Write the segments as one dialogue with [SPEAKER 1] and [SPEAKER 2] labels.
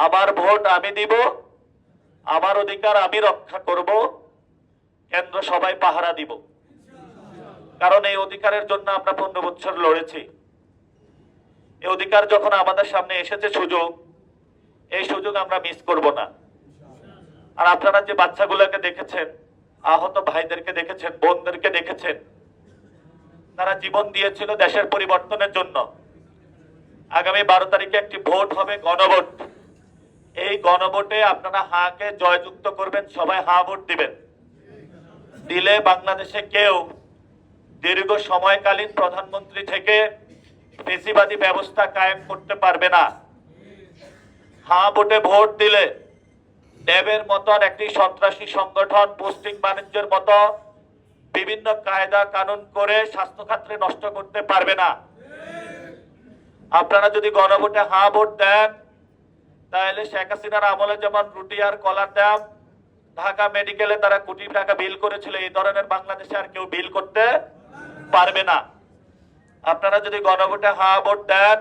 [SPEAKER 1] আমার ভোট আমি দিব, আমার অধিকার আমি রক্ষা করব, কেন্দ্র সবাই পাহারা দিব। কারণ এই অধিকারের জন্য আমরা 15 বছর লড়েছি। এই অধিকার যখন আমাদের সামনে এসেছে সুযোগ, এই সুযোগ আমরা মিস করব না। আর আপনারা যে বাচ্চাগুলোকে দেখেছেন, আহত ভাইদেরকে দেখেছেন, বোনদেরকে দেখেছেন, তারা জীবন দিয়েছিল দেশের পরিবর্তনের জন্য। আগামী 12 তারিখে একটি ভোট হবে, গণভোট। এই গণভোটে আপনারা হাকে জয়যুক্ত করবেন, সবাই হা ভোট দিবেন। দিলে বাংলাদেশে কেউ দীর্ঘ সময়কালীন প্রধানমন্ত্রী থেকে ফেসিবাদী ব্যবস্থা কায়েম করতে পারবে না। হা ভোটে ভোট দিলে ড্যাবের মতন একটি সন্ত্রাসী সংগঠন পোস্টিং বাণিজ্যের মতো বিভিন্ন কায়দা কানুন করে স্বাস্থ্য খাতে নষ্ট করতে পারবে না। আপনারা যদি গণভোটে হা ভোট দেন, তাহলে শেখ হাসিনার আমলে যেমন রুটি আর কলার দাম, ঢাকা মেডিকেলে তারা কোটি টাকা বিল করেছিল, এই ধরনের বাংলাদেশে আর কেউ বিল করতে পারবে না। আপনারা যদি গণভোটে হা ভোট দেন,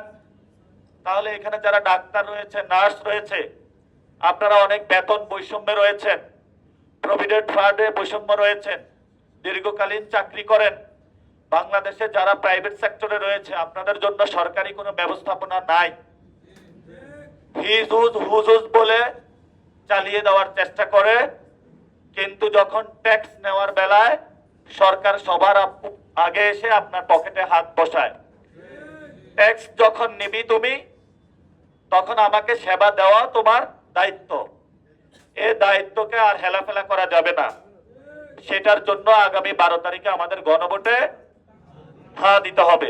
[SPEAKER 1] তাহলে এখানে যারা ডাক্তার রয়েছে, নার্স রয়েছে, আপনারা অনেক বেতন বৈষম্যে রয়েছেন, প্রভিডেন্ট ফান্ডে বৈষম্য রয়েছেন, দীর্ঘকালীন চাকরি করেন। বাংলাদেশে যারা প্রাইভেট সেক্টরে রয়েছে, আপনাদের জন্য সরকারি কোনো ব্যবস্থাপনা নাই। হুজুজ বলে চালিয়ে দেওয়ার চেষ্টা করে, কিন্তু যখন ট্যাক্স নেওয়ার বেলায় সরকার সবার আগে এসে আপনার পকেটে হাত বসায়। ট্যাক্স যখন নিবি তুমি, তখন আমাকে সেবা দেওয়া তোমার দায়িত্ব। এই দায়িত্বকে আর হেলাফেলা করা যাবে না। সেটার জন্য আগামী 12 তারিখে আমাদের গণভোটে হা দিতে হবে।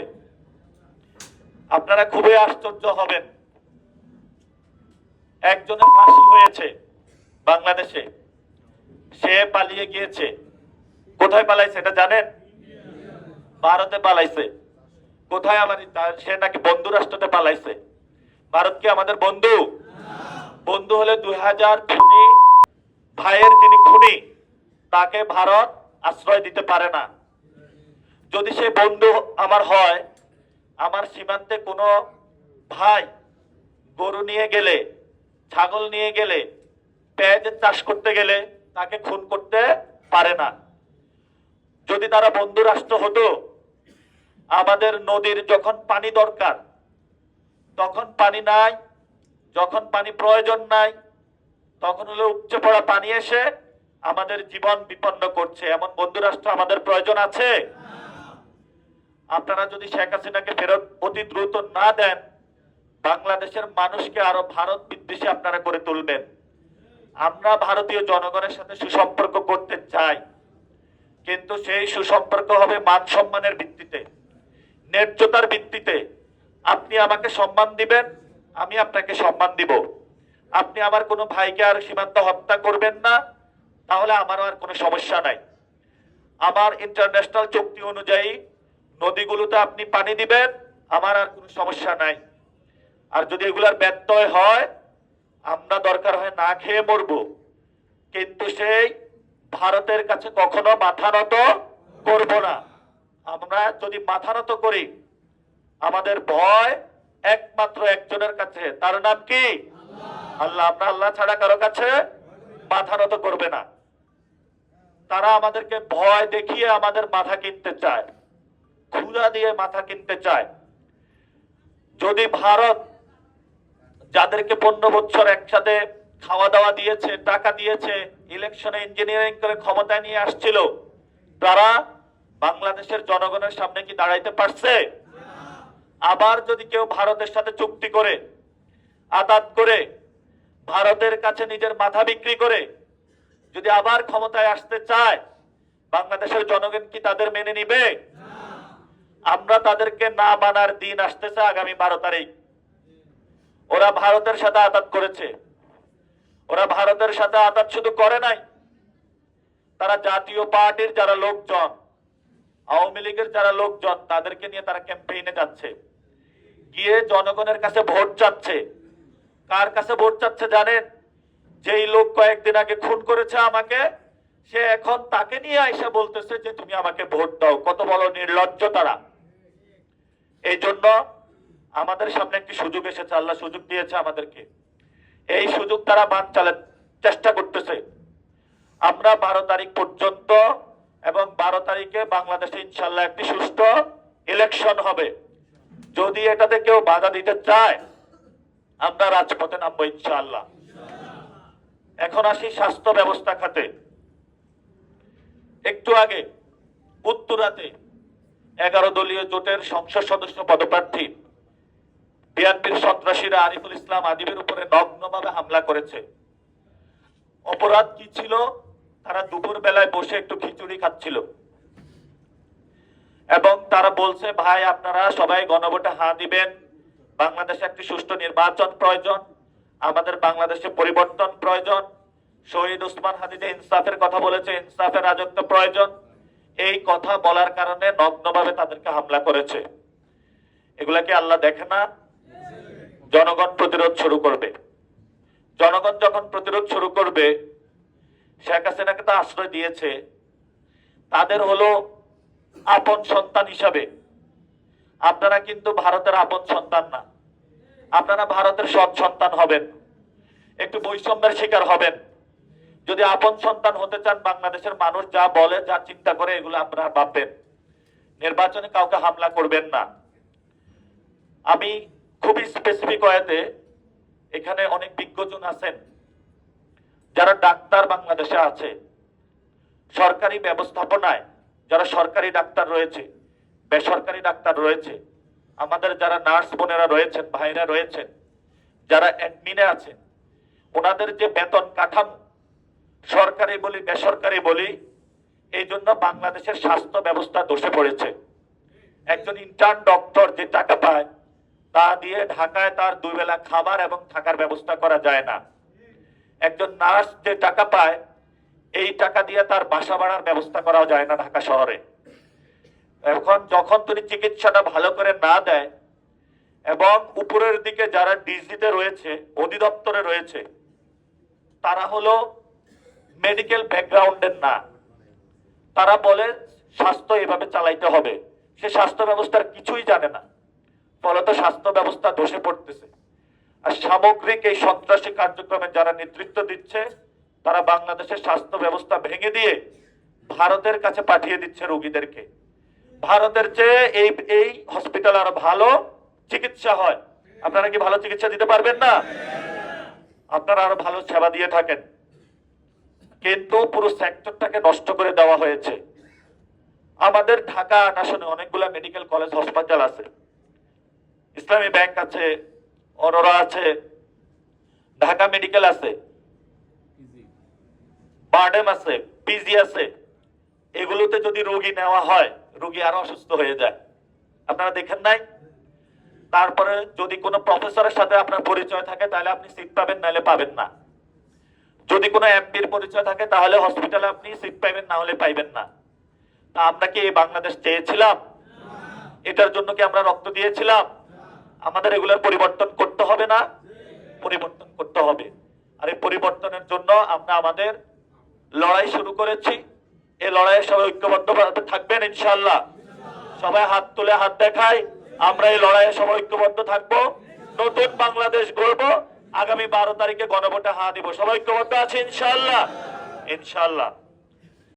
[SPEAKER 1] আপনারা খুবই আশ্চর্য হবেন, একজনের ফাঁসি হয়েছে বাংলাদেশে, সে পালিয়ে গিয়েছে। কোথায় পালাইছে এটা জানেন? ভারতে পালাইছে। কোথায়? সে নাকি বন্ধু রাষ্ট্রতে পালাইছে। ভারত কি আমাদের বন্ধু? বন্ধু হলে 2000 খুনি ভাইয়ের যিনি খুনি, তাকে ভারত আশ্রয় দিতে পারে না। যদি সে বন্ধু আমার হয়, আমার সীমান্তে কোনো ভাই গরু নিয়ে গেলে, ছাগল নিয়ে গেলে, পেঁয়াজের চাষ করতে গেলে তাকে খুন করতে পারে না। যদি তারা বন্ধু রাষ্ট্র হতো, আমাদের নদীর যখন পানি দরকার তখন পানি নাই, যখন পানি প্রয়োজন নাই তখন হলো উপচে পড়া পানি এসে আমাদের জীবন বিপন্ন করছে। এমন বন্ধু রাষ্ট্র আমাদের প্রয়োজন আছে? আপনারা যদি শেখ হাসিনাকে ফেরত অতি দ্রুত না দেন, বাংলাদেশের মানুষকে আরো ভারত বিদ্বেষী আপনারা করে তুলবেন। আমরা ভারতীয় জনগণের সাথে সুসম্পর্ক করতে চাই, কিন্তু সেই সুসম্পর্ক হবে মান সম্মানের ভিত্তিতে, ন্যায্যতার ভিত্তিতে। আপনি আমাকে সম্মান দিবেন, আমি আপনাকে সম্মান দিব। আপনি আমার কোনো ভাইকে আর সীমান্ত হত্যা করবেন না, তাহলে আমারও আর কোনো সমস্যা নাই। আমার ইন্টারন্যাশনাল চুক্তি অনুযায়ী নদীগুলোতে আপনি পানি দিবেন, আমার আর কোনো সমস্যা নাই। আর যদি এগুলার ব্যত্যয় হয়, আমরা দরকার হয় না খেয়ে মরবো, কিন্তু সেই ভারতের কাছে কখনো মাথা নত করব না। আমরা যদি মাথা নত করি, আমাদের ভয় একমাত্র একজনের কাছে, তার নাম কি? আল্লাহ। আমরা আল্লাহ ছাড়া কারো কাছে মাথা নত করবে না। তারা আমাদেরকে ভয় দেখিয়ে আমাদের মাথা কিনতে চায়, ক্ষুধা দিয়ে মাথা কিনতে চায়। যদি ভারত যাদেরকে 15 বছর একসাথে খাওয়া দাওয়া দিয়েছে, টাকা দিয়েছে, ইলেকশনে ইঞ্জিনিয়ারিং করে ক্ষমতায় নিয়ে আসছিল, তারা বাংলাদেশের জনগণের সামনে কি দাঁড়াইতে পারছে? আবার যদি কেউ ভারতের সাথে চুক্তি করে, আতাত করে, ভারতের কাছে নিজের মাথা বিক্রি করে যদি আবার ক্ষমতায় আসতে চায়, বাংলাদেশের জনগণ কি তাদের মেনে নিবে? আমরা তাদেরকে না মানার দিন আসতেছে আগামী 12 তারিখ। ওরা ভারতের সাথে আতাত করেছে। ওরা ভারতের সাথে আতাত শুধু করে নাই, তারা জাতীয় পার্টির যারা লোকজন, আওয়ামী লীগের যারা লোকজন, তাদেরকে নিয়ে তারা ক্যাম্পেইনে যাচ্ছে, গিয়ে জনগণের কাছে ভোট চাচ্ছে। কার কাছে ভোট চাচ্ছে জানেন? যেই লোক কয়েকদিন আগে খুন করেছে আমাকে, সে এখন তাকে নিয়ে আইসা বলতেছে যে তুমি আমাকে ভোট দাও। কত বড় নির্লজ্জ তারা! এই জন্য আমাদের সামনে একটি সুযোগ এসেছে, আল্লাহ সুযোগ দিয়েছে আমাদেরকে। এই সুযোগ তারা বানচালের চেষ্টা করতেছে। আমরা 12 তারিখ পর্যন্ত এবং 12 তারিখে বাংলাদেশে ইনশাল্লাহ একটি সুষ্ঠু ইলেকশন হবে। যদি এটাতে কেউ বাধা দিতে চায় আমরা রাজপথে নামবো ইনশাআল্লাহ। এখন আসি স্বাস্থ্য ব্যবস্থা খাতে। একটু আগে উত্তরাতে 11 দলীয় জোটের সংসদ সদস্য পদপ্রার্থী বিএনপির সন্ত্রাসীরা আরিফুল ইসলাম আদিবের উপরে নগ্নভাবে হামলা করেছে। অপরাধ কি ছিল? তারা দুপুর বেলায় বসে একটু খিচুড়ি খাচ্ছিল এবং তারা বলছে, ভাই আপনারা সবাই গণভোটে হ্যাঁ দিবেন, বাংলাদেশে একটি সুষ্ঠু নির্বাচন প্রয়োজন, আমাদের বাংলাদেশে পরিবর্তন প্রয়োজন, শহীদ ওসমান হাদি যে ইনসাফের কথা বলেছে, ইনসাফের রাজত্ব প্রয়োজন। এই কথা বলার কারণে নগ্নভাবে তাদেরকে হামলা করেছে। এগুলা কি আল্লাহ দেখে না? জনগণ প্রতিরোধ শুরু করবে। জনগণ যখন প্রতিরোধ শুরু করবে, শেখ হাসিনাকে তো আশ্রয় দিয়েছে, তাদের হলো আপন সন্তান হিসাবে। আপনারা কিন্তু ভারতের আপন সন্তান না, আপনারা ভারতের সৎ সন্তান হবেন, একটু বৈষম্যের শিকার হবেন। যদি আপন সন্তান হতে চান, বাংলাদেশের মানুষ যা বলে যা চিন্তা করে এগুলো আপনারা ভাববেন। নির্বাচনে কাউকে হামলা করবেন না। আমি খুবই স্পেসিফিক ওয়েতে, এখানে অনেক বিজ্ঞজন আছেন যারা ডাক্তার বাংলাদেশে আছে, সরকারি ব্যবস্থাপনায় যারা সরকারি ডাক্তার রয়েছে, বেসরকারি ডাক্তার রয়েছে, আমাদের যারা নার্স বোনেরা রয়েছেন, ভাইরা রয়েছেন, যারা অ্যাডমিনে আছেন, ওনাদের যে বেতন কাঠামো, সরকারি বলি বেসরকারি বলি, এই জন্য বাংলাদেশের স্বাস্থ্য ব্যবস্থা ধসে পড়েছে। একজন ইন্টার্ন ডক্টর যে টাকা পায় তা দিয়ে ঢাকায় তার 2 বেলা খাবার এবং থাকার ব্যবস্থা করা যায় না। একজন নার্স যে টাকা পায় এই টাকা দিয়ে তার বাসা ভাড়ার ব্যবস্থা করা যায় না ঢাকা শহরে। এখন যখন তুমি চিকিৎসাটা ভালো করে না দেয় এবং উপরের দিকে যারা ডিজিতে রয়েছে, অধিদপ্তরে রয়েছে, তারা হলো মেডিকেল ব্যাকগ্রাউন্ডের না, তারা বলে স্বাস্থ্য এভাবে চালাইতে হবে, সে স্বাস্থ্য ব্যবস্থার কিছুই জানে না, ফলত স্বাস্থ্য ব্যবস্থা ধসে পড়তেছে। আর সামগ্রিক এই সন্ত্রাসী কার্যক্রমে যারা নেতৃত্ব দিচ্ছে, তারা বাংলাদেশের স্বাস্থ্য ব্যবস্থা ভেঙে দিয়ে ভারতের কাছে পাঠিয়ে দিচ্ছে রোগীদেরকে। ভারতের চেয়ে এই হসপিটাল আরো ভালো চিকিৎসা হয়। আপনারা কি ভালো চিকিৎসা দিতে পারবেন না? আপনারা আরো ভালো সেবা দিয়ে থাকেন, কিন্তু পুরো সেক্টরটাকে নষ্ট করে দেওয়া হয়েছে। আমাদের ঢাকা আসনে অনেকগুলা মেডিকেল কলেজ হাসপাতাল আছে, ইসলামী ব্যাংক আছে, অরোরা আছে, ঢাকা মেডিকেল আছে, বারডেম আছে, পিজি আছে। এগুলোতে যদি রোগী নেওয়া হয়, রোগী আরো অসুস্থ হয়ে যায়। আপনারা দেখেন নাই? তারপরে যদি কোনো প্রফেসরের সাথে আপনার পরিচয় থাকে তাহলে আপনি সিট পাবেন, নাহলে পাবেন না। যদি কোনো এমপির পরিচয় থাকে তাহলে হসপিটালে আপনি সিট পাইবেন, না হলে পাইবেন না। তা আমরা কি এই বাংলাদেশ চেয়েছিলাম? এটার জন্য কি আমরা রক্ত দিয়েছিলাম? আমাদের এগুলোর পরিবর্তন করতে হবে না? পরিবর্তন করতে হবে। আর এই পরিবর্তনের জন্য আমরা আমাদের লড়াই শুরু করেছি। এই লড়াইয়ে সবাই ঐক্যবদ্ধভাবে থাকবেন ইনশাআল্লাহ। সবাই হাত তুলে হাত দেখায়, আমরা এই লড়াইয়ে সবাই ঐক্যবদ্ধ থাকবো, নতুন বাংলাদেশ গড়বো। আগামী 12 তারিখে গণভোটে হ্যাঁ দিব। সবাই ঐক্যবদ্ধ আছে ইনশাআল্লাহ? ইনশাআল্লাহ।